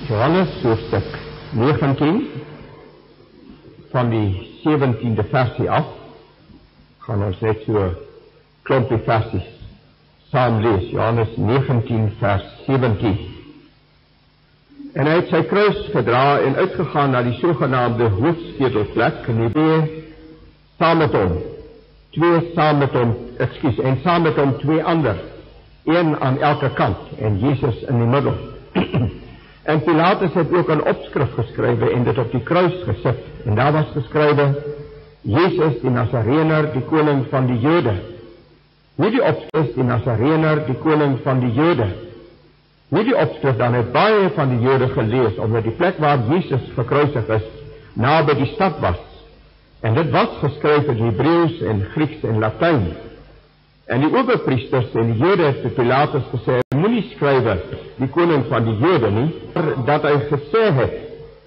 Johannes hoofstuk 19 van die 17de versie af, gaan ons net so klompie versies saam lees. Johannes 19 vers 17. En hy het sy kruis gedra en uitgegaan na die sogenaamde hoofskedelplek, en die twee saam met hom, en saam met hom twee ander, een aan elke kant, en Jesus in die middel. En Pilatus het ook 'n opskrif geskrywe en dit op die kruis gesit, en daar was geskrywe, Jesus die Nasarener, die koning van die Jode. Nie die opskrif, die Nasarener, die koning van die Jode. Nie die opskrif, dan het baie van die Jode gelees, omdat die plek waar Jesus gekruisig is, naby die stad was. En dit was geskryf in Hebreeus en Grieks en Latyn. En die owerpriesters en die Jode het vir Pilatus gesê, moenie skrywe die koning van die Jode nie, dat hy gesê het,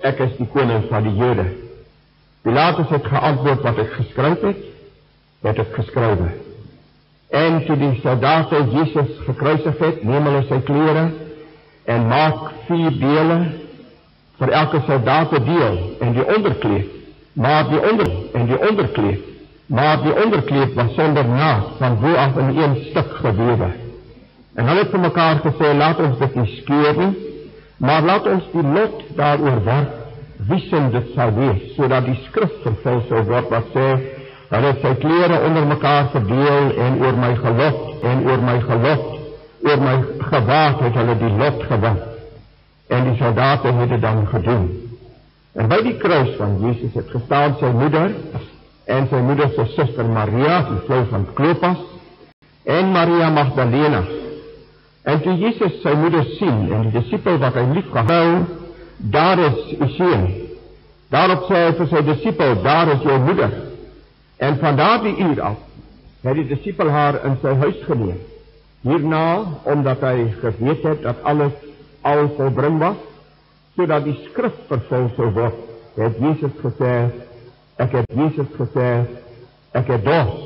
ek is die koning van die Jode. Pilatus het geantwoord, wat ek geskryf het ek geskrywe. En toe die soldate Jesus gekruisig het, neem hulle sy klere en maak 4 dele vir elke soldate deel, en die onderkleed, maar die onderkleed was sonder naad, van bo af in een stuk gewewe. En hulle het vir mekaar gesê, laat ons dit nie skeur nie, maar laat ons die lot daaroor werk, wie sin dit sal wees, sodat die skrif vervul sou word wat sê, hulle het sy klere onder mekaar verdeel, en oor my gewaad het hulle die lot gewin. En die soldate het dit dan gedoen. En by die kruis van Jesus het gestaan sy moeder, en sy moeder sy suster Maria, die vrou van Klopas, en Maria Magdalena. En toe Jesus sy moeder sien, en die disipel wat hy lief gehou, daar is u seun. Daarop sê hy vir sy disipel, daar is jou moeder. En van daardie uur af, het die disipel haar in sy huis geneem. Hierna, omdat hy geweet het, dat alles al volbring was, sodat die skrif vervul sou word, het Jesus gesê, ek het dors.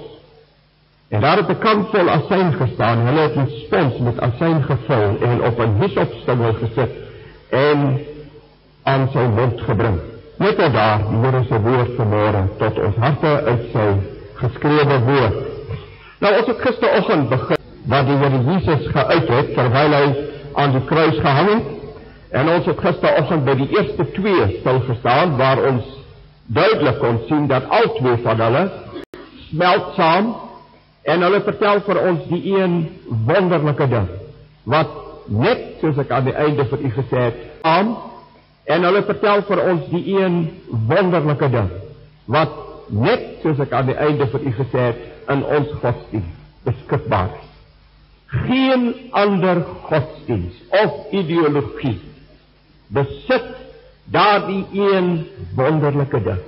En daar het 'n kan vol asyn gestaan, hulle het 'n spons met asyn gevul, en op 'n hisopstengel gesit, en aan sy mond gebring. Net al daar, die Here se woord vanmôre, tot ons harte uit sy geskrewe woord. Nou, ons het gisteroggend begin, wat die Here Jesus geuit het, terwyl hy aan die kruis gehang het, en ons het gisteroggend by die eerste 2 stilgestaan, waar ons duidelik kon sien, dat al 2 van hulle smelt saam, en hulle vertel vir ons die een wonderlike ding, wat net, soos ek aan die einde vir u gesê het, en hulle vertel vir ons die een wonderlike ding, wat net, soos ek aan die einde vir u gesê het, in ons godsdienst beskikbaar is. Geen ander godsdienst of ideologie besit daardie een wonderlike ding,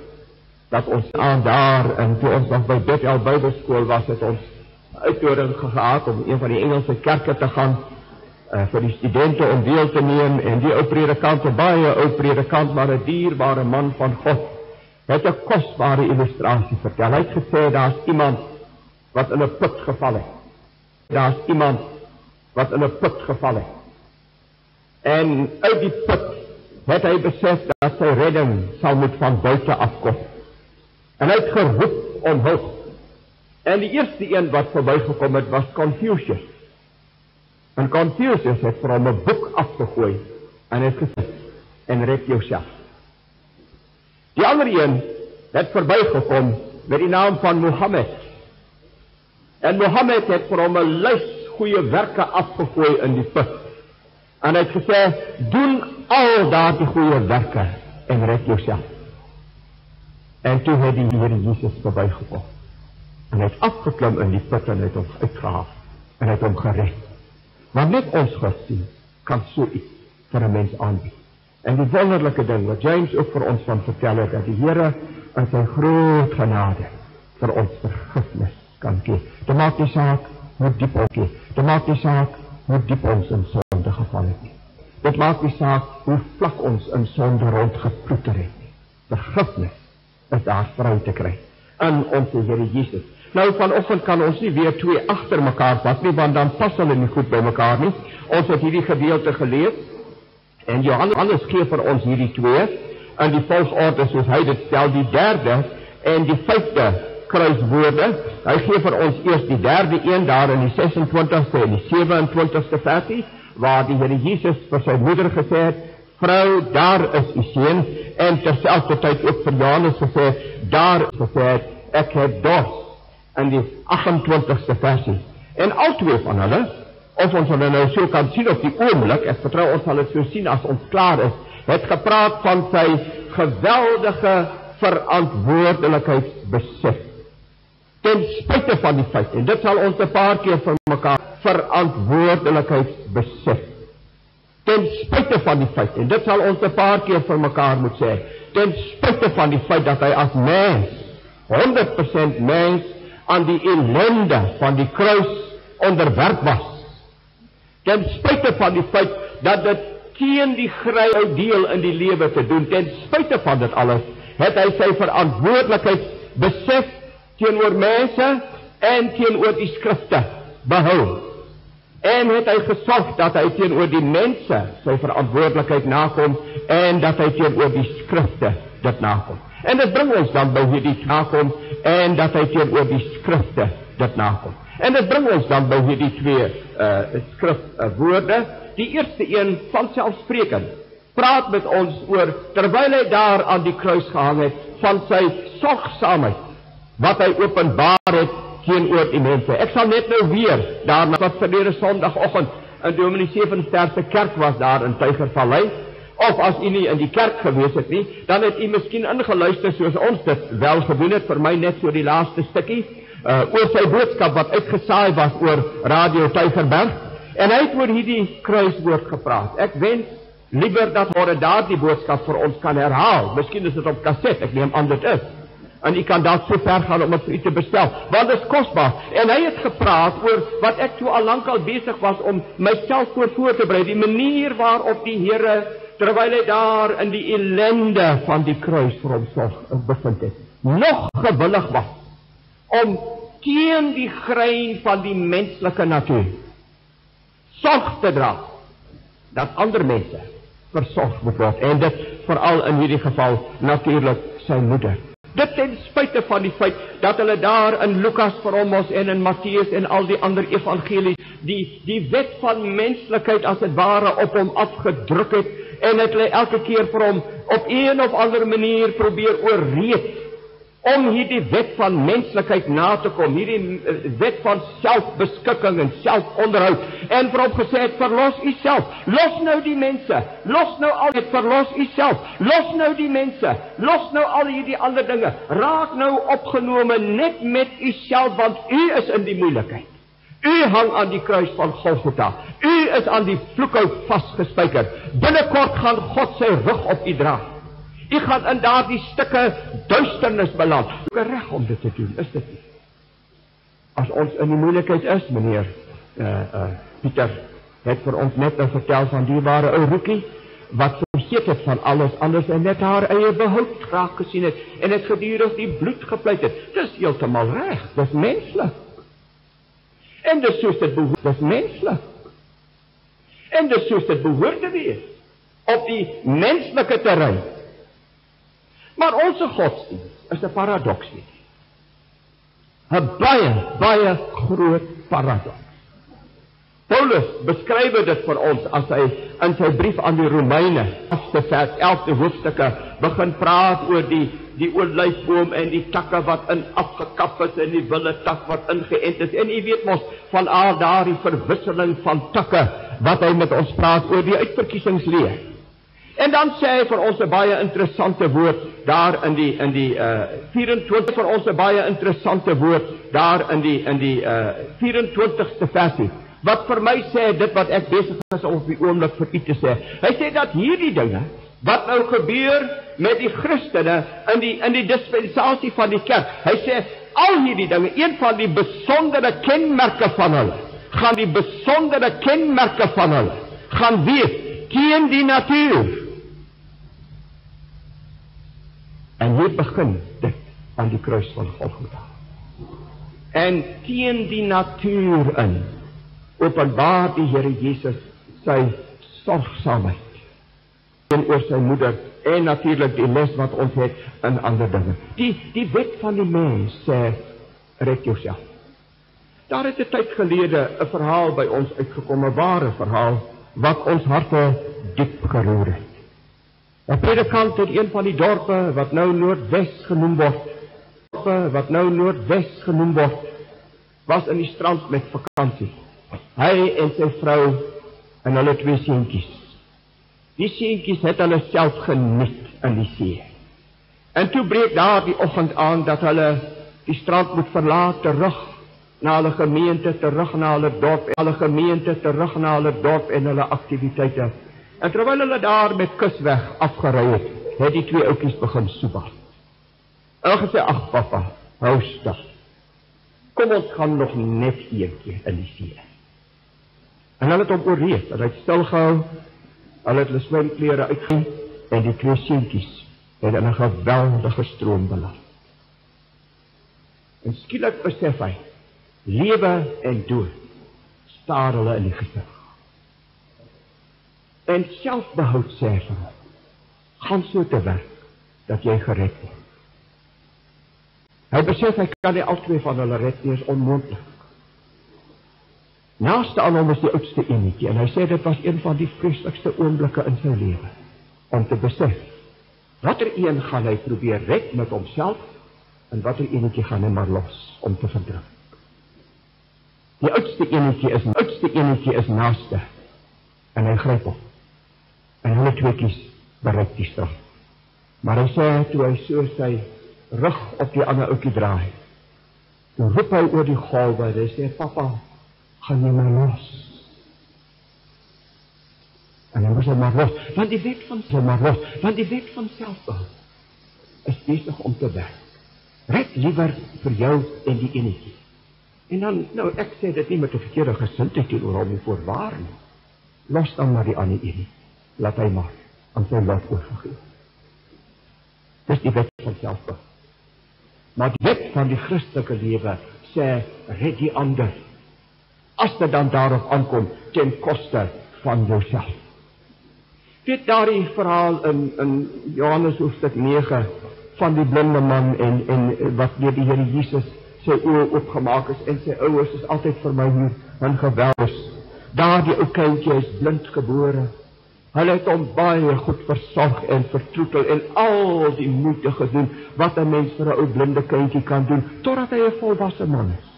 dat ons aan daar, en toe ons nog by Bethel Bybelskool was, het ons uitnodiging gehad om een van die Engelse kerke te gaan, vir die studente om deel te neem, en die ou predikant, 'n baie ou predikant, maar 'n dierbare man van God, het 'n kosbare illustrasie vertel. Hy het gesê, daar is iemand wat in 'n put geval het. En uit die put het hy besef dat sy redding sal moet van buite afkom. En hy het geroep om hulp. En die eerste een wat verbygekom het, was Confucius. En Confucius het vir hom 'n boek afgegooi, en het gesê, en red jouself. Die ander een het verbygekom met die naam van Mohammed. En Mohammed het vir hom 'n lys goeie werke afgegooi in die put. En hy het gesê, doen al daardie goeie werke, en red jouself. En toe het die Here Jesus verbygekom, en hy het afgeklim in die put, en hy het hom uitgehaal, en hy het hom gered. Maar net ons godsdienst kan so iets vir 'n mens aanbied. En die wonderlike ding, wat James ook vir ons van vertel het, dat die Here in sy groot genade vir ons vergifnis kan gee. Dit maak nie saak hoe diep ons gee. Dit maak nie saak hoe diep ons in sonde geval het nie. Dit maak nie saak hoe vlak ons in sonde rondgeploeter het nie. Vergifnis is daar vry te kry in ons Here Jesus. Nou, vanoggend kan ons nie weer 2 agter mekaar vat nie, want dan pas hulle nie goed by mekaar nie. Ons het hierdie gedeelte gelees, En Johannes gee vir ons hierdie twee, in die volgorde soos hy dit stel, die derde en die 5de kruiswoorde. Hy gee vir ons eers die derde een daar in die 26ste en die 27ste versie, waar die Here Jesus vir sy moeder gesê het, vrou, daar is u seun, en terselfdertyd ook vir Johannes gesê, daar gesê het, ek het dors, in die 28ste versie. En al twee van hulle, of ons hulle nou so kan sien op die oomblik, ek vertrou ons sal het so sien as ons klaar is, het gepraat van sy geweldige verantwoordelikheidsbesef. Ten spyte van die feit, en dit sal ons 'n paar keer vir mekaar, verantwoordelikheidsbesef. Ten spyte van die feit, en dit sal ons 'n paar keer vir mekaar moet sê, ten spyte van die feit dat hy as mens, 100% mens, aan die ellende van die kruis onderwerp was. Ten spyte van die feit dat dit teen die grye deel in die lewe te doen, ten spyte van dit alles, het hy sy verantwoordelikheid besef teenoor mense en teenoor die skrifte behou. En het hy gesorg dat hy teenoor die mense sy verantwoordelikheid nakom en dat hy teenoor die skrifte dit nakom. En dit bring ons dan by hierdie nakom en dat hy teenoor die skrifte dit nakom. En dit bring ons dan by hierdie twee skrifwoorde. Die eerste een, vanselfsprekend, praat met ons oor, terwyl hy daar aan die kruis gehang het, van sy sorgsaamheid, wat hy openbaar het teenoor die mense. Ek sal net nou weer, daarna wat verlede Sondagoggend in Dominee Stephensterk se kerk was daar in Tygervallei, of as u nie in die kerk gewees het nie, dan het u miskien ingeluister soos ons dit wel gedoen het, vir my net so die laaste stukkie, oor sy boodskap wat uitgesaai was oor Radio Tygerberg, en hy het oor hierdie kruiswoord gepraat. Ek wens liever dat môre daardie boodskap vir ons kan herhaal, miskien is dit op kaset, ek neem aan dit is, en u kan dalk so ver gaan om dit vir u te bestel, want dit is kosbaar. En hy het gepraat oor wat ek so al lank al besig was om myself voor te berei, die manier waarop die Here, terwyl hy daar in die ellende van die kruis vir hom bevind het, nog gewillig was om teen die grein van die menslike natuur sorg te dra dat ander mense versorg moet word, en dit veral in hierdie geval natuurlik sy moeder. Dit ten spyte van die feit dat hulle daar in Lukas vir hom was en in Matteus en al die ander evangelies die wet van menslikheid as dit ware op hom afgedruk het, en het hulle elke keer vir hom op een of ander manier probeer oorreed om hierdie wet van menslikheid na te kom, hierdie wet van selfbeskikking en selfonderhoud, en vir hom gesê het, verlos u self, los nou die mense, los nou al dit, verlos u self, los nou die mense, los nou al hierdie ander dinge, raak nou opgenome net met u self, want u is in die moeilikheid. U hang aan die kruis van Golgotha, u is aan die vloekhout vasgespijker, binnekort gaan God sy rug op u dra. U gaan in daardie stukke duisternis beland. Hoe reg om dit te doen, is dit nie? As ons in die moeilikheid is, meneer Pieter het vir ons net vertel van die ware ou Roekie, wat vergeet het van alles anders en net haar eie behoud graag gesien het, en het gedurig die bloed gepleit het. Dis heeltemal reg, dis menslik. En dis soos dit behoort, dis menslik. En dis soos dit behoort te wees, op die menslike terrein. Maar onze godsdienst is 'n paradoks nie. 'n baie groot paradoks. Paulus beskryf dit vir ons as hy in sy brief aan die Romeine, 11de hoofstukke, begin praat oor die olyfboom en die takke wat afgekap is en die wille tak wat ingeënt is. En u weet mos van al daardie verwisseling van takke wat hy met ons praat oor die uitverkiesingsleer. En dan sê hy vir ons 'n baie interessante woord daar in die 24 vir ons 'n baie interessante woord daar in die 24ste versie. Wat vir my sê dit wat ek besig is om op die oomblik vir u te sê. Hy sê dat hierdie dinge wat nou gebeur met die Christene in die dispensasie van die kerk. Hy sê al hierdie dinge, een van die besondere kenmerke van hulle, gaan wees teen die natuur. En hier begin dit aan die kruis van Golgotha. En teen die natuur in openbaar die Here Jesus sy sorgsaamheid teenoor sy moeder, en natuurlik die les wat ons het in ander dinge. Die wet van die mens sê, red jouself. Daar het 'n tyd gelede 'n verhaal by ons uitgekom, 'n ware verhaal, wat ons harte diep geroer het. 'n predikant in een van die dorpe wat nou Noordwes genoem word, was in die strand met vakansie. Hy en sy vrou en hulle 2 seentjies. Die seentjies het hulle self geniet in die see. En toe breek daar die oggend aan dat hulle die strand moet verlaat, terug na hulle gemeente, terug na hulle dorp en hulle aktiwiteite. En terwyl hulle daar met kusweg afgery het die 2 ouetjies begin soebal. Hulle gesê, ag papa, hou stil. Kom ons gaan nog net een keer in die see. En hulle het hom oorreed, hulle het stilgehou, hulle het hulle swemklere uitgehou, en die 2 seentjies het in 'n geweldige stroom beland. En skielik besef hy, lewe en dood staar hulle in die gesig. En selfbehoud sê vir hom, gaan so te werk, dat jy gered word. Hy besef, hy kan nie al 2 van hulle red nie, is onmoontlik. Naaste aan hom is die oudste enetjie, en hy sê, dit was een van die vreeslikste oomblikke in sy lewe, om te besef, watter een gaan hy probeer red met homself, en watter enetjie gaan hy maar los, om te verdruk. Die oudste enetjie is naaste, en hy gryp hom, en hulle 2 bereik die strand. Maar hy sê, toe hy so sy rug op die ander ouetjie draai, toe roep hy oor die golwe, hy sê, papa, gaan jy my los? En hy moes hom maar los, want die wet van selfbehoud is besig om te werk. Red liewer vir jou en die enetjie. En dan, nou ek sê dit nie met 'n verkeerde gesindheid teenoor hom nie, voorwaar nie. Los dan maar die ander enetjie, laat hy maar aan sy lot oorgegee. Dis die wet van selfbehoud. Maar die wet van die Christelike lewe sê, red die ander, as dit dan daarop aankom, ten koste van jouself. Weet daardie verhaal in Johannes hoofstuk 9, van die blinde man, en wat deur die Here Jesus sy oë oopgemaak is, en sy ouers is altyd vir my hier, en geweldig. Daardie ou kindjie is blind gebore. Hulle het hom baie goed versorg en vertroetel, en al die moeite gedoen, wat 'n mens vir 'n ou blinde kindjie kan doen, totdat hy 'n volwasse man is.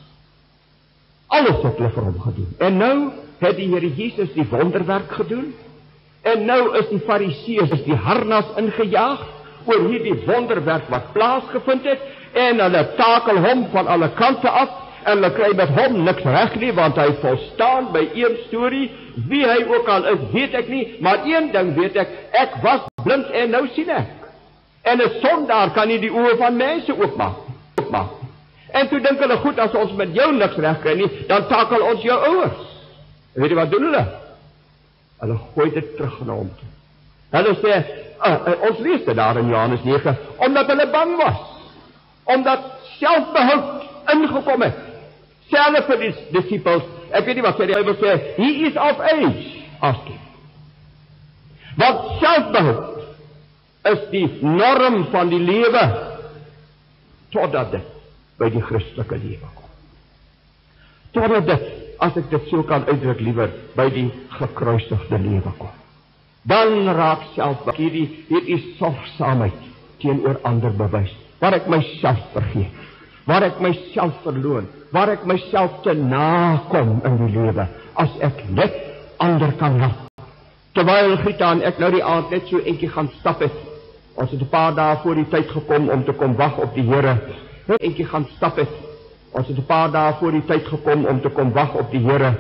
Alles het hulle vir hom gedoen. En nou het die Here Jesus die wonderwerk gedoen, en nou is die Fariseërs die harnas ingejaag oor hierdie wonderwerk wat plaasgevind het, en hulle takel hom van alle kante af, en hulle kry met hom niks reg nie, want hy volstaan by een storie, wie hy ook al is, weet ek nie, maar een ding weet ek was blind en nou sien ek. En 'n sondaar kan nie die oë van mense oopmaak. En toe dink hulle, goed, as ons met jou niks reg kry nie, dan takel ons jou ouers. En weet jy wat doen hulle? Hulle gooi dit terug na hom toe. Hulle sê, ons lees dit daar in Johannes 9, omdat hulle bang was, omdat selfbehoud ingekom het. Selfs vir die disciples, ek weet nie wat sê die Bybel sê, he is of age, asking. Want selfbehoud is die norm van die lewe, totdat dit by die Christelike lewe kom. Totdat dit, as ek dit so kan uitdruk liewer, by die gekruisigde lewe kom. Dan raak selfbehoud hierdie sorgsaamheid teenoor ander bewys, waar ek myself vergeet, waar ek myself verloon, waar ek myself te nakom in die lewe, as ek net ander kan help. Terwyl Grieta en ek nou die aand net so eentjie gaan stap het, ons het 'n paar dae voor die tyd gekom om te kom wag op die Here, eentjie gaan stap het, ons het 'n paar dae voor die tyd gekom om te kom wag op die Here,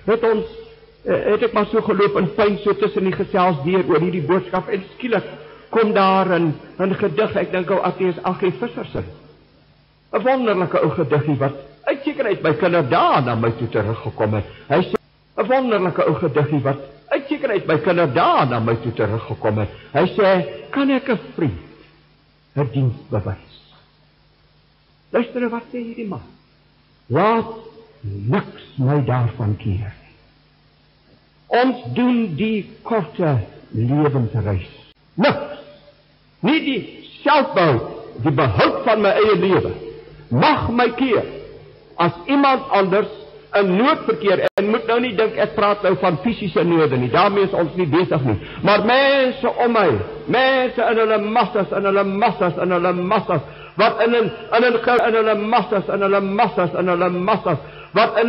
het ek maar so geloop en pyn so tussen die gesels deur oor hierdie boodskap, en skielik kom daar 'n gedig, ek dink ou Atteus Aggie Vissersin, 'n wonderlike ou gediggie wat uitsekerheid by kinderdae na my toe teruggekom het. Hy sê, 'n wonderlike ou gediggie wat uitsekerheid by kinderdae na my toe teruggekom het. Hy sê, kan ek 'n vriend 'n diens bewys? Luister wat sê hierdie man. Laat niks my daarvan keer. Ons doen die korte lewensreis Niks. Nie die selfbehoud, die behoud van my eie lewe, mag my keer as iemand anders in nood verkeer. En moet nou nie dink, ek praat nou van fisiese node nie, daarmee is ons nie besig nie. Maar mense om my, mense in hulle massas, wat in hulle massas, wat in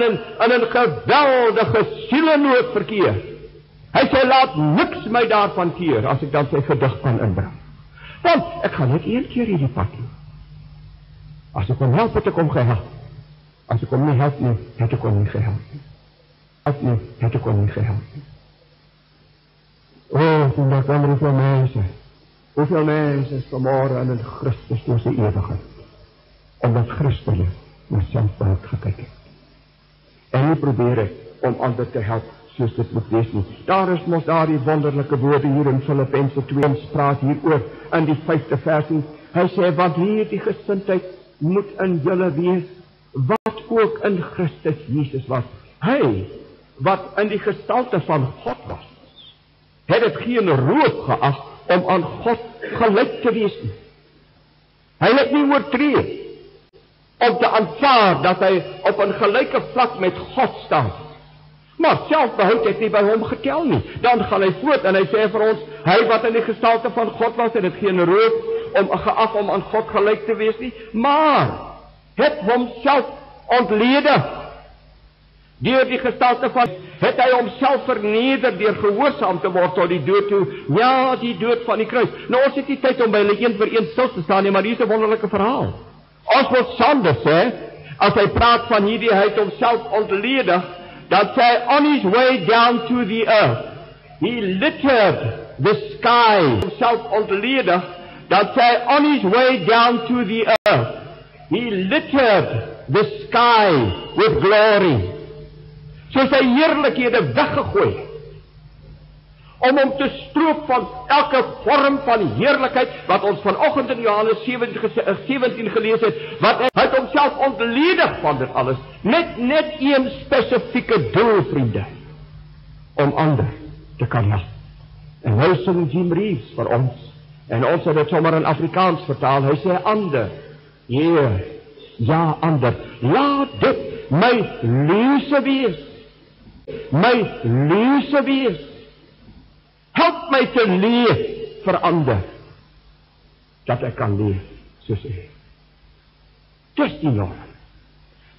'n geweldige sielenood verkeer. Hy sê, laat niks my daarvan keer, as ek dan sy gedig kan inbring. Want, ek gaan net een keer hierdie pad doen. As ek hom help, het ek hom gehelp. As ek hom nie help nie, het ek hom nie gehelp nie. O, toen daar kwam hoeveel mense is vanmorgen in Christus door sy ewigheid, omdat Christus na selfbehoud gekyk het. En nie probeer het om ander te help, soos dit moet wees nie. Daar is mos daar die wonderlijke woorde hier in Filippense 2, ons praat hieroor in die 5de versie. Hy sê, want hier die gesindheid moet in julle wees, wat ook in Christus Jesus was. Hy, wat in die gestalte van God was, het het geen roep geag om aan God gelyk te wees nie. Hy het nie oortree om te aanvaar dat hy op 'n gelyke vlak met God staan. Maar selfbehoud het nie by hom getel nie. Dan gaan hy voort en hy sê vir ons, hy wat in die gestalte van God was, het geen roep geag om aan God gelyk te wees nie, maar het homself ontledig. Deur die gestalte van, het hy homself verneder deur gehoorsaam te word tot die dood toe, ja, die dood van die kruis. Nou, ons het nie tyd om by hulle een vir een stil te staan nie, maar hier is 'n wonderlike verhaal. Ons moet Sanders sê, as hy praat van hierdie, hy het homself ontledig, dan sê hy, on his way down to the earth, he littered the sky, homself ontledig, dan sê hy, on his way down to the earth, he littered the sky with glory. So sy heerlikhede weggegooi, om hom te stroop van elke vorm van heerlikheid, wat ons vanoggend in Johannes 17 gelees het, wat hy het homself ontledig van dit alles, net een spesifieke doel, vriende, om ander te kan help. En nou sing Jim Reeves vir ons, en ons het dit sommer in Afrikaans vertaal, hy sê ander, Heer, ja ander, laat dit my lese wees, help my te leef vir ander, dat ek kan leef soos hy. Dis die norm.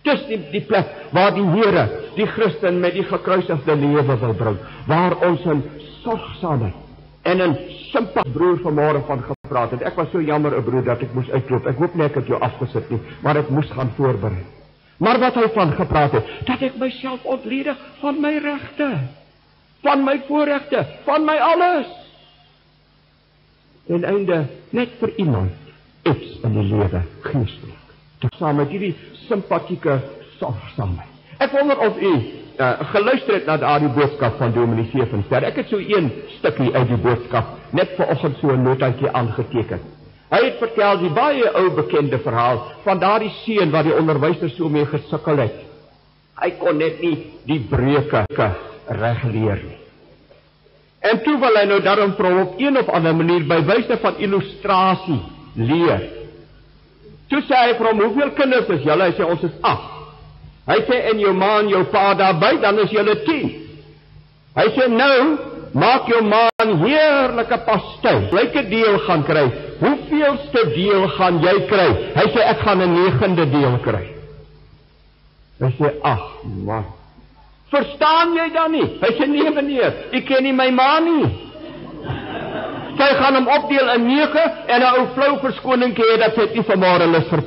Dis die plek waar die Here, die Christen met die gekruisigde lewe wil bring, waar ons in sorgsaamheid en in simpatie, broer vanmorgen van gepraat het. Ek was so jammer, 'n broer, dat ek moes uitloop. Ek hoop nie ek het jou afgesit nie, maar ek moes gaan voorberei. Maar wat hy van gepraat het, dat ek myself ontledig van my regte, van my voorregte, van my alles. En einde, net vir iemand, iets in die lewe geestelik. Saam met hierdie sympathieke sorgsaamheid. Ek wonder of u geluister het na daardie boodskap van Dominee Sevenster. Ek het so een stukkie uit die boodskap, net vanoggend so 'n notaatjie aangeteken. Hy het vertel die baie ou bekende verhaal van daardie seun wat die onderwyser so mee gesukkel het. Hy kon net nie die breuke regleer nie. En toe wil hy nou daarom op een of ander manier by wyse van illustrasie leer. Toe sê hy vir hom, hoeveel kinders is julle? Hy sê, ons is 8. Hy sê, en jou ma en jou pa daarby, dan is julle 10. Hy sê, nou, maak jou ma 'n heerlike pastei. Lyke deel gaan kry. Hoeveelste deel gaan jy kry? Hy sê, ek gaan 'n 9de deel kry. Hy sê, ag man, verstaan jy dan nie? Hy sê, nee meneer, ek ken nie my ma nie. Sy gaan hom opdeel in 9 en 'n ou flou verskoning gee dat sy nie vanmôre lus vir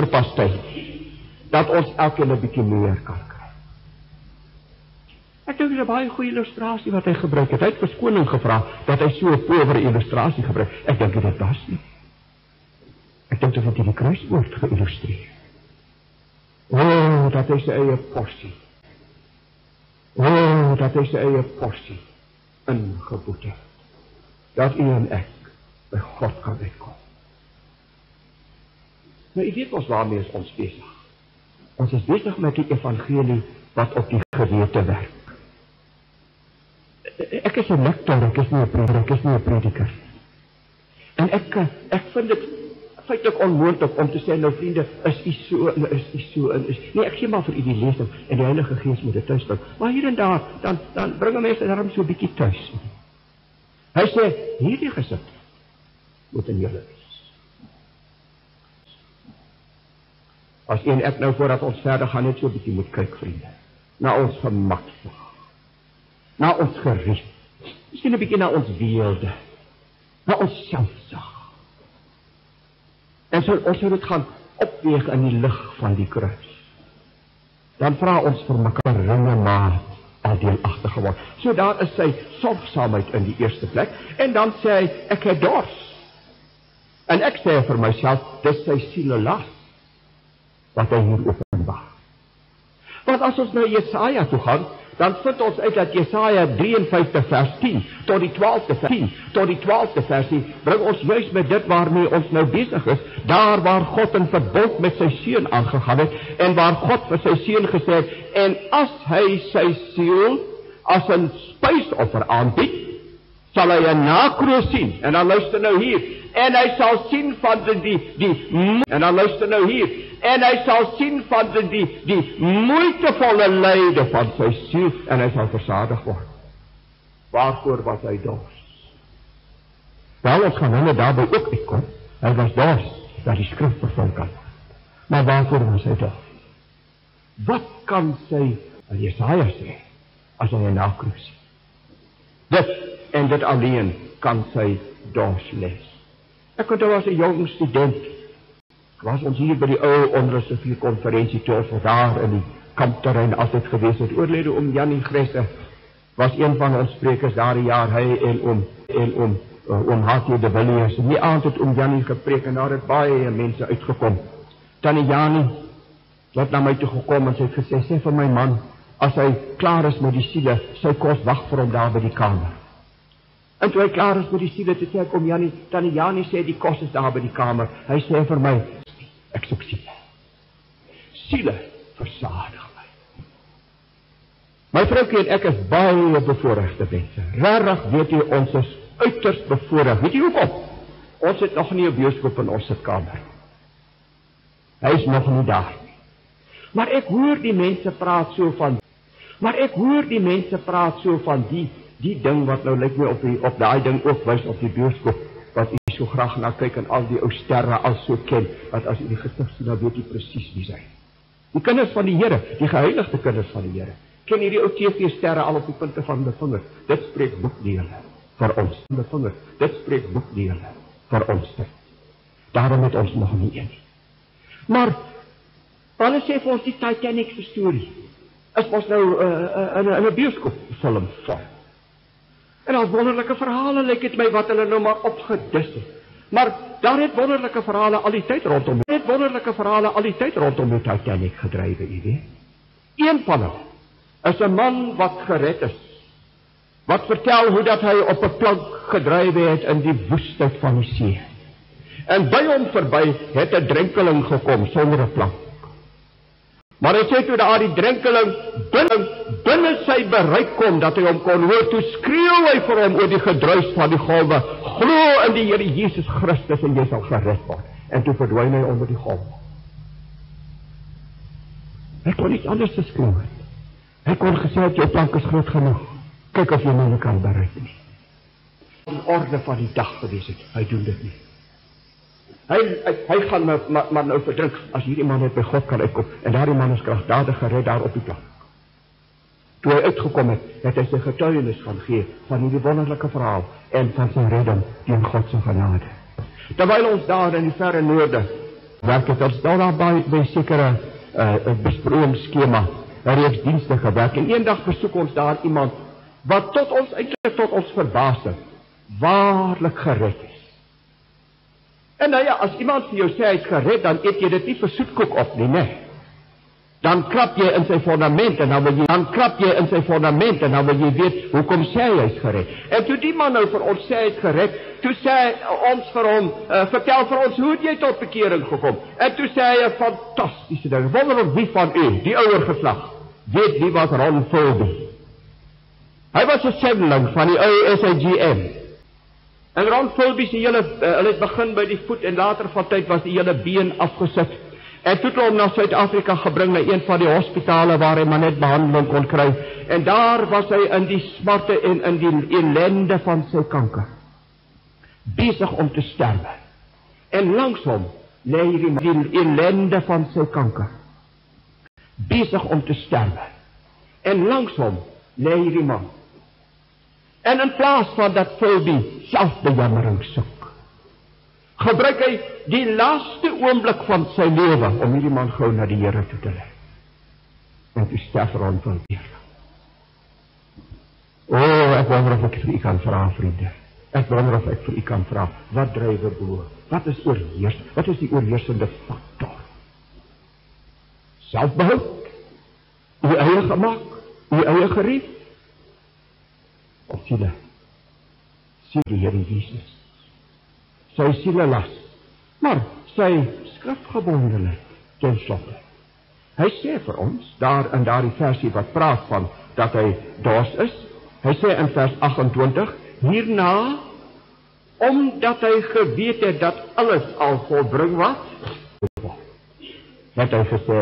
pastei. Dat ons elkeen 'n bietjie meer kan kry. Ek dink dit is 'n baie goeie illustrasie wat hy gebruik het. Hy het verskoning gevra dat hy so 'n powere illustrasie gebruik. Ek dink dit was nie. Ek dink dit het die kruiswoord geïllustreer. O, dat is sy eie porsie. Ingeboete. Dat u en ek by God kan uitkom. Nou, u weet ons waarmee is ons besig. Ons is besig met die evangelie wat op die gewete werk. Ek is 'n lektor, ek is nie 'n prediker, ek is nie 'n prediker. En ek vind dit feitlik onmoontlik om te sê, nou vriende, is u so, en is u so, en is... Nee, ek gee maar vir u die lesing, en die Heilige Gees moet dit thuis bring. Maar hier en daar, dan bring 'n mens daarom so 'n bietjie thuis. Hy sê, hierdie gesit moet in julle wees. As en ek nou voordat ons verder gaan net so 'n bietjie moet kyk, vriende, na ons gemak, na ons gerief, miskien 'n bietjie na ons weelde, na ons selfsag. En ons sou dit gaan opweeg in die lig van die kruis. Dan vra ons vir mekaar ringe maar al deelagtig geword. So daar is sy sorgsaamheid in die eerste plek, en dan sê hy, ek het dors. En ek sê vir myself, dis sy sielelas, wat hy hier openbaar. Want as ons nou Jesaja toe gaan, dan vind ons uit dat Jesaja 53 vers 10 tot die 12de vers 10 bring ons juist met dit waarmee ons nou besig is, daar waar God in verbond met sy seun aangegaan het, en waar God vir sy seun gesê het, en as hy sy siel as 'n spysoffer aanbied, sal hy 'n nakroos sien, en dan luister nou hier, en hy sal sien van en dan luister nou hier, en hy sal sien van die moeitevolle lyde van sy siel, en hy sal versadig word. Waarvoor was hy dors? Wel, ons gaan hulle daarby ook uitkom, hy was dors, dat die skrif vervul kan word. Maar waarvoor was hy dors? Wat kan sy, Jesaja sê, as hy 'n nakroos sien? Dit, en dit alleen, kan sy dors les. Ek onthou as 'n jong student, was ons hier by die ou Onderrivier konferensie toe ons daar in die kampterrein altyd gewees het. Oorlede oom Jannie Gresse was een van ons sprekers daardie jaar, hy en oom H.T. de Villiers. En die aand het oom Jannie gepreek en daar het baie mense uitgekom. Tannie Janie het na my toe gekom en sy het gesê, sê vir my man, as hy klaar is met die siele, sy kos wag vir hom daar by die kamer. En toe hy klaar is met die siele, toe sê ek oom Jannie, Tannie Janie sê die kos is daar by die kamer. Hy sê vir my, ek soek siele. Siele versadig my. My vroukie en ek is baie bevoorregte mense. Regtig weet jy, ons is uiters bevoorreg. Weet jy hoekom? Ons het nog nie 'n bioskoop in ons sitkamer. Hy is nog nie daar nie. Maar ek hoor die mense praat so van die ding wat nou lyk my op daai ding ook wys op die bioskoop, wat u so graag na kyk en al die ou sterre al so ken, dat as u die gesig sien, dan weet u presies wie sy. Die kinders van die Here, die geheiligde kinders van die Here, ken hierdie ou TV-sterre al op die punte van die vinger. Dit spreek boekdele vir ons. Dit spreek boekdele vir ons. Daarom het ons nog nie een. Maar, hulle sê vir ons die Titanic se storie, is ons nou in 'n bioskoopfilm van. En daar's wonderlike verhale, lyk dit my, wat hulle nou maar opgedis het. Maar daar het wonderlike verhale al die tyd rondom die Titanic gedrywe, u weet. Een van hulle is 'n man wat gered is, wat vertel hoe dat hy op 'n plank gedrywe het in die woestheid van die see. En by hom verby het 'n drenkeling gekom sonder 'n plank. Maar hy sê toe daar die drenkeling binne sy bereik kom, dat hy hom kon hoor, toe skreeu hy vir hom oor die gedruis van die golwe, glo in die Here Jesus Christus en jy sal gered word. En toe verdwyn hy onder die golwe. Hy kon iets anders geskreeu het. Hy kon gesê het, jou plank is groot genoeg, kyk of jy my kan bereik nie. Die orde van die dag gewees het, hy doen dit nie. Hy gaan maar nou verdrink, as hierdie man net by God kan uitkom, en daardie man is kragtadig gered daar op die plank. Toe hy uitgekom het, het hy sy getuienis gaan gee, van hierdie wonderlike verhaal, en van sy redding, deur God se genade. Terwyl ons daar in die verre noorde, werk het ons daar by sekere besproeiingsskema, reeks dienste gewerk, en eendag besoek ons daar iemand, wat tot ons verbasing, waarlik gered is. En nou ja, as iemand vir jou sê hy is gered, dan eet jy dit nie vir soetkoek op nie, nee. Dan krap jy in sy fondament, en dan wil jy weet, hoekom sê hy is gered. En toe die man nou vir ons sê hy is gered, toe sê ons vir hom, vertel vir ons, hoe het jy tot bekering gekom? En toe sê hy 'n fantastiese ding, wonder of wie van u, die ouer geslag, weet wie was Ron Philby. Hy was 'n sendeling van die ou SAGM. En Ron Philby se hele, hulle het begin by die voet en later van tyd was die hele been afgesit. En toe het hom na Suid-Afrika gebring na een van die hospitale waar hy maar net behandeling kon kry. En daar was hy in die smarte en in die ellende van sy kanker, besig om te sterwe. En langs hom lê hierdie die ellende van sy kanker, besig om te sterwe. En langs hom lê hierdie man. En in plaas van dat Philby selfbejammering soek, gebruik hy die laaste oomblik van sy lewe om hierdie man gou na die Here toe te lei. En toe sterf Ron Philby. Ek wonder of ek vir u kan vra, vriende. Ek wonder of ek vir u kan vra, wat dryf bo? Wat is oorheers? Wat is die oorheersende faktor? Selfbehoud? Uw eie gemak? Uw eie gerief? Of siele? Sien die Here Jesus. Sy siele las, maar sy skrifgebondenheid ten slotte. Hy sê vir ons, daar in daardie versie wat praat van dat hy dors is, hy sê in vers 28, hierna, omdat hy geweet het dat alles al volbring was, het hy gesê,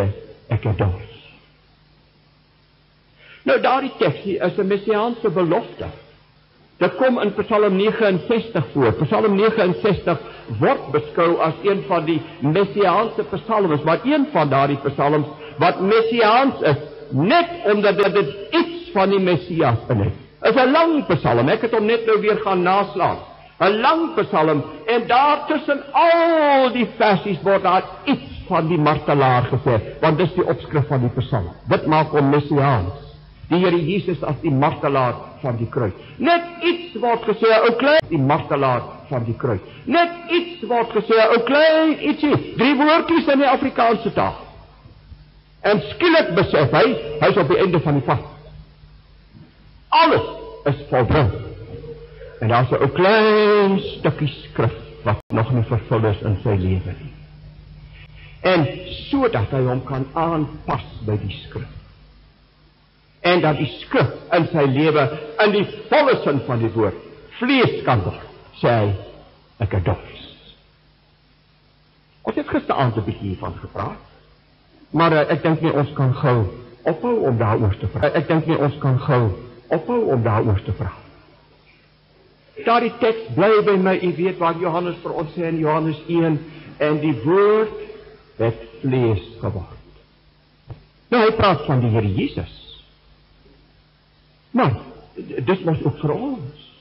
ek het dors. Nou daardie teksie is 'n messiaanse belofte. Dit kom in Psalm 69 voor. Psalm 69 word beskou as een van die messiaanse psalms, maar een van daardie psalms wat messiaans is, net omdat dit iets van die Messias in het. Is 'n lang psalm, ek het hom net nou weer gaan naslaan. 'n lang psalm, en daar tussen al die versies word daar iets van die martelaar gesê, want dis die opskrif van die psalm. Dit maak hom messiaans. Die Here Jesus as die martelaar van die kruis. Net iets word gesê, ou klein, die martelaar van die kruis. Net iets word gesê, ou klein, ietsie, 3 woordjies in die Afrikaanse taal. En skielik besef hy's op die einde van die pad. Alles is volbring. En daar's 'n ou klein stukkie skrif wat nog nie vervul is in sy lewe nie. En sodat hy hom kan aanpas by die skrif. En dat die skrif in sy lewe, in die volle sin van die woord, vlees kan word, sê hy, ek het dors. Ons het gisteraand 'n bietjie hiervan gepraat, maar ek dink nie ons kan gou ophou om daaroor te praat. Daardie teks bly by my, u weet waar Johannes vir ons sê in Johannes 1, en die woord het vlees geword. Nou, hy praat van die Here Jesus. Maar, dit was ook vir ons.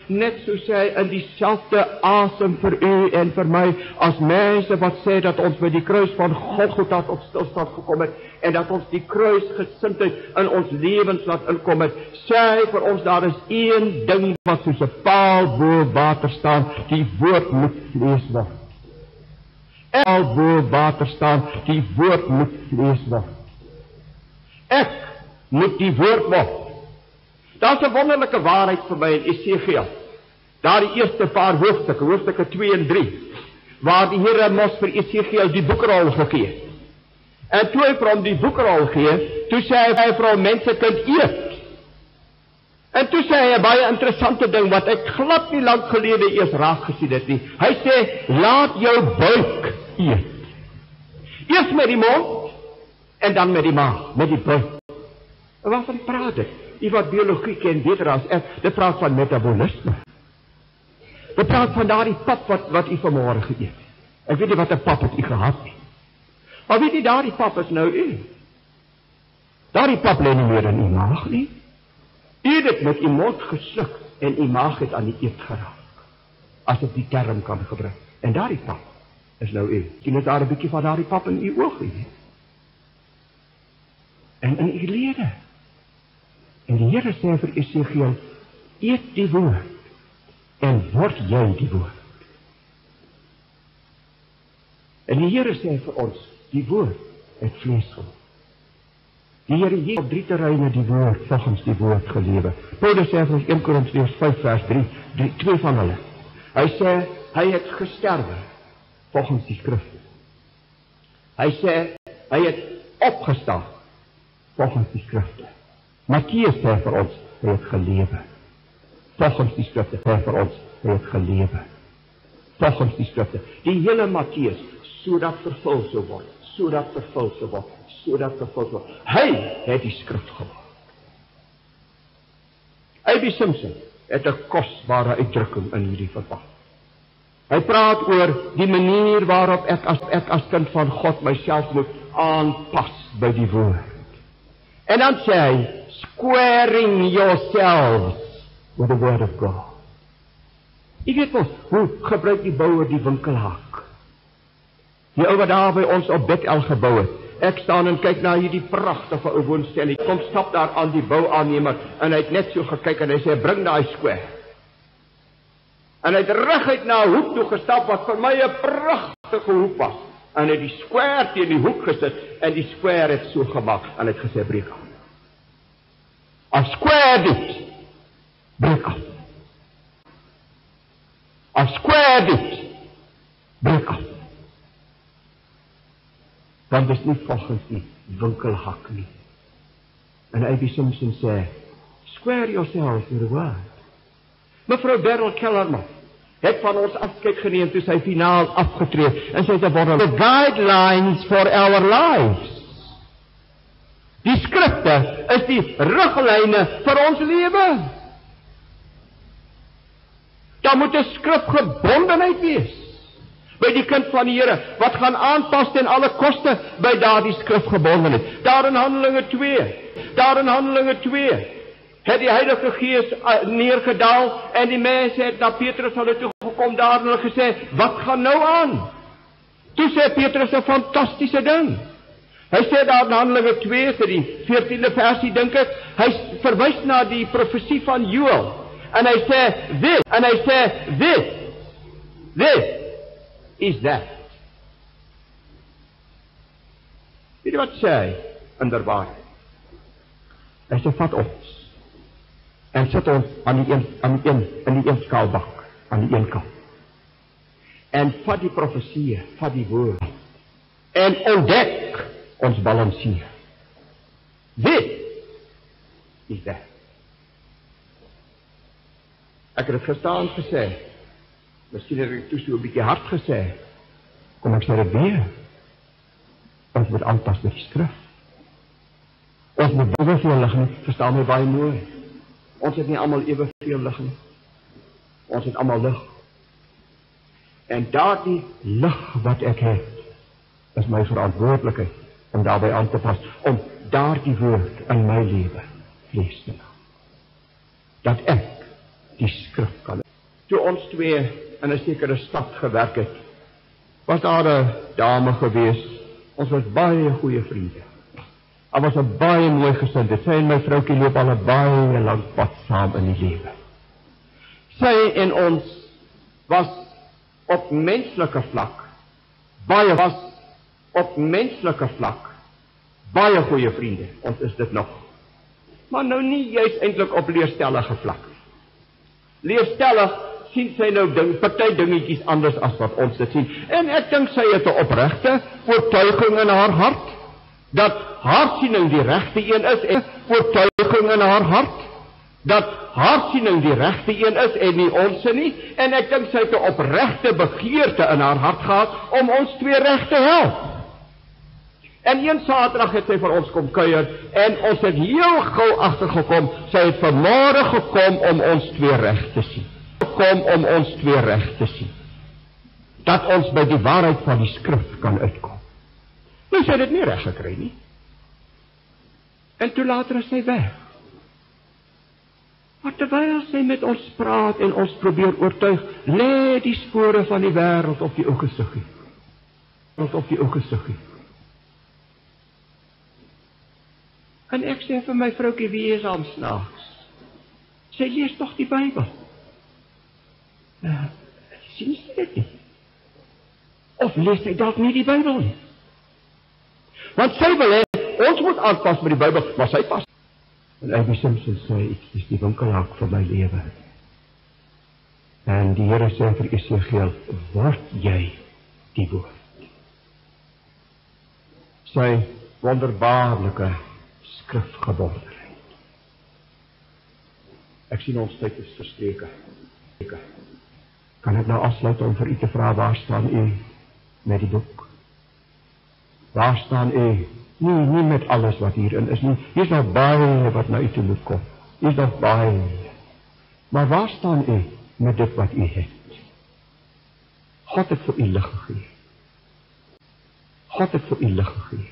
Net so sê hy, in dieselfde asem vir u en vir my, as mense wat sê dat ons by die kruis van Golgotha tot stilstand gekom het, en dat ons die kruisgesindheid in ons lewens laat inkom het, sê hy vir ons, daar is een ding wat soos 'n paal bo water staan, die woord moet vlees word. Paal bo water staan, die woord moet vlees word. Ek moet die woord word. Daar is 'n wonderlike waarheid vir my in Esegiel. Daar die eerste paar hoofstukke 2 en 3, waar die Here mos vir Esegiel die boekrol gegee het. En toe hy vir hom die boekrol gee, toe sê hy vir hom, mense kind eet. En toe sê hy 'n baie interessante ding, wat ek glad nie lank gelede eers raak gesien het nie. Hy sê, laat jou buik eet. Eers met die mond, en dan met die maag, met die buik. En waarvan praat dit? Die wat biologie ken beter as ek, dit praat van metabolisme. Dit praat van daardie pap wat u vanmôre geëet het. Ek weet nie wat 'n pap het u gehad nie. Maar weet jy, daardie pap is nou u. Daardie pap lê nie meer in u maag nie. U het dit met u mond gesluk en u maag het aan die eet geraak. As ek die term kan gebruik. En daardie pap is nou u. Sien jy daar 'n bietjie van daardie pap in u oog nie? En in u lede. En die Here sê vir Esegiel, eet die woord en word jy die woord. En die Here sê vir ons, die woord het vlees geword. Die Here Jesus op 3 terreine die woord, volgens die woord gelewe. Paulus sê vir ons 1 Korintiërs 5 vers 3, 2 van hulle. Hy sê, hy het gesterwe, volgens die skrifte. Hy sê, hy het opgestaan, volgens die skrifte. Matteus sê vir ons, hy het gelewe. Volgens die skrifte sê vir ons, hy het gelewe. Volgens die skrifte. Die hele Matteus, sodat vervul sou word, sodat vervul sou word, sodat vervul sou word. Hy het die skrif gemaak. A.B. Simpson het 'n kosbare uitdrukking in hierdie verband. Hy praat oor die manier waarop ek as kind van God myself moet aanpas by die woord. En dan sê hy, squaring yourselves with the word of God. Jy weet mos, hoe gebruik die bouwer die winkelhak? Die ou wat daar by ons op Bethel gebou het. Ek staan en kyk na hierdie pragtige ou woonstel. Kom stap daar aan die bouaannemer en hy het net so gekyk en hy sê, bring daai square. En hy het reguit na 'n hoek toe gestap wat vir my 'n pragtige hoek was. En hy het die square teen die hoek gesit en die square het so gemaak en hy het gesê, breek af. As square dit, breek af. As square dit, breek af. Want dit is nie volgens die winkelhak nie. En A.B. Simpson sê, square yourselves with the word. Mevrou Beryl Kellerman het van ons afskeid geneem toe sy finaal afgetree en sy het geword the guidelines for our lives. Die skrifte is die riglyne vir ons lewe. Daar moet 'n skrifgebondenheid wees by die kind van die Here, wat gaan aanpas ten alle koste by daardie skrifgebondenheid. Daar in Handelinge 2 het die Heilige Gees neergedaal en die mense het na Petrus hulle toe gekom daar en hulle gesê, wat gaan nou aan? Toe sê Petrus 'n fantastiese ding. Hy sê daar in Handelinge 2, vir die 14de versie dink ek, hy verwys na die profesie van Joël. En hy sê, this is that. Weet jy wat sê hy, inderdaad? Hy sê, vat ons en sit ons in die een skaalbak, aan die een kant. En vat die profesie, vat die woord, en ontdek ons balanseer. Dit is dat. Ek het het gestaan gesê, miskien het ek toe so 'n bietjie hard gesê, kom ek sê dit weer, ons moet aanpas met die skrif. Ons moet eweveel lig nie, verstaan my baie mooi. Ons het nie almal eweveel lig nie. Ons het almal lig. En daardie lig wat ek het, is my verantwoordelikheid om daarbij aan te pas, om daardie woord in my lewe vlees te maak. Dat ek die skrif kan. Toe ons twee in 'n sekere stad gewerk het, was daar 'n dame gewees. Ons was baie goeie vriende. Daar was 'n baie mooi gesinde. Sy en my vroukie loop al 'n baie lang pad saam in die lewe. Sy en ons was op menslike vlak baie goeie vriende. Ons is dit nog. Maar nou nie juis eintlik op leerstellige vlak. Leerstellig sien sy nou party dingetjies anders as wat ons dit sien. En ek dink sy het 'n opregte oortuiging in haar hart dat haar siening die regte een is, en oortuiging in haar hart dat haar siening die regte een is en nie onsse nie. En ek dink sy het 'n opregte begeerte in haar hart gehad om ons twee reg te help. En een Saterdag het sy vir ons kom kuier en ons het heel gou agtergekom, sy het vanmôre gekom om ons twee reg te sien. Dat ons by die waarheid van die skrif kan uitkom. Nou sy het dit nie reg gekry nie. En toe later is sy weg. Maar terwyl sy met ons praat en ons probeer oortuig, lê die spore van die wêreld op die ou gesiggie. En ek sê vir my vroukie, wie is aan snaaks? Sy lees tog die Bybel. Sien sy dit nie? Of lees sy dalk nie die Bybel nie? Want sy wil hê, ons moet aanpas met die Bybel, maar sy pas. En A.B. Simpson sê, ek is die winkelhak vir my lewe. En die Here sê vir Esegiel, word jy die woord. Sy wonderbaarlike skrifgebondenheid. Ek sien ons tyd is verstreke. Kan ek nou afsluit om vir u te vra, waar staan u met die boek? Waar staan u? Nie met alles wat hierin is nie. Hier is nog baie wat na u toe moet kom. Hier is nog baie. Maar waar staan u met dit wat u het? God het vir u lig gegee. God het vir u lig gegee.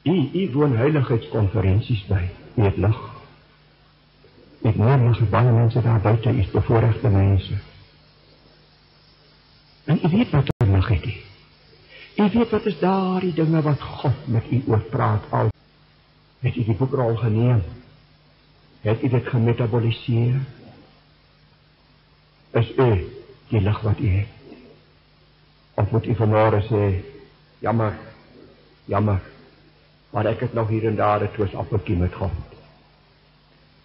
U woon heiligheidskonferensies by. U het lig. U het morgen baie mense daar buiten, u is bevoorregte mense. En u weet wat u lig het u. U weet wat is daar die dinge wat God met u oor praat al. Het u die boekrol geneem? Het u dit gemetaboliseer? Is u die lig wat u het? Of moet u vanmorgen sê, jammer, maar ek het nog hier en daar 'n twisappeltjie met God.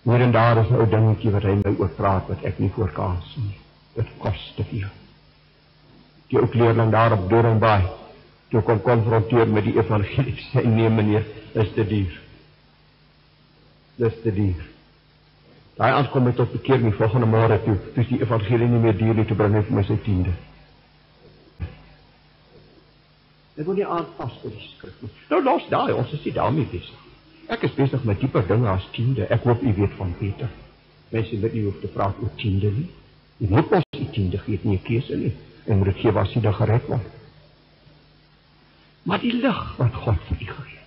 Hier en daar is 'n ou dingetjie wat hy my oor praat wat ek nie voor kan sien. Dit kos te veel. Die ou leerling daar op Doringbaai, toe kon konfronteer met die evangelie, sê nee meneer, is te duur. Dis te duur. Daai aankom het tot bekeer die volgende môre toe is die evangelie nie meer duur nie, toe bring hy vir my sy 10de. Ek wil nie aanpas vir die skrif nie. Nou los daai, ons is nie daarmee besig. Ek is besig met dieper dinge as 10de. Ek hoop u weet van Peter. Mense wat nie hoef te praat oor 10de nie. Jy moet ons die 10de gee, nie 'n keuse nie. En moet dit gee waar sy dan gered word. Maar die lig wat God vir u gegee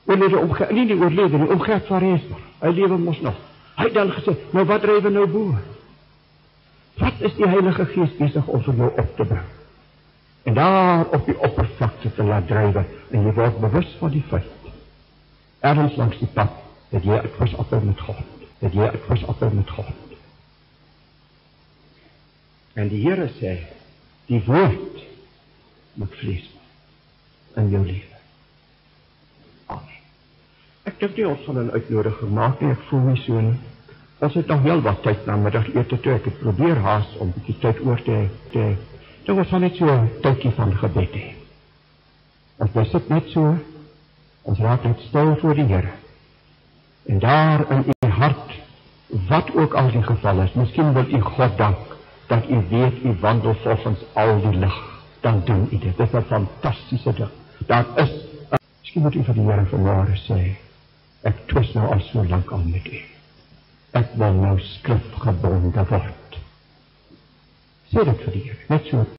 het. Nie die oorlede, die omgeet van Resmer. Hy lewe mos nog. Hy het dan gesê, nou wat drywe nou bo? Wat is die Heilige Gees besig om vir jou op te bring? En daar op die oppervlakte te laat drywe, en jy word bewus van die feit. Ergens langs die pad, dat jy uit was appel met God. En die Here sê, die woord moet vlees word in jou lewe. Amen. Ek dink nie ons van 'n uitnodiging maak nie, ek voel nie so nie. Ons het nog heel wat tyd na middagete toe, ek het probeer haas om 'n bietjie tyd oor te hê. Dit was net so 'n tydjie van gebed hê. Ons sit net so, ons raak net stil voor die Here. En daar in u hart, wat ook al die geval is, miskien wil u God dank, dat u weet u wandel volgens al die lig, dan doen u dit. Dit is 'n fantastiese ding. Daar is, miskien moet u vir die Here vanmôre sê, ek twis nou al so lank al met u. Ek wil nou skrifgebonde word. Sê dit vir die Here, net so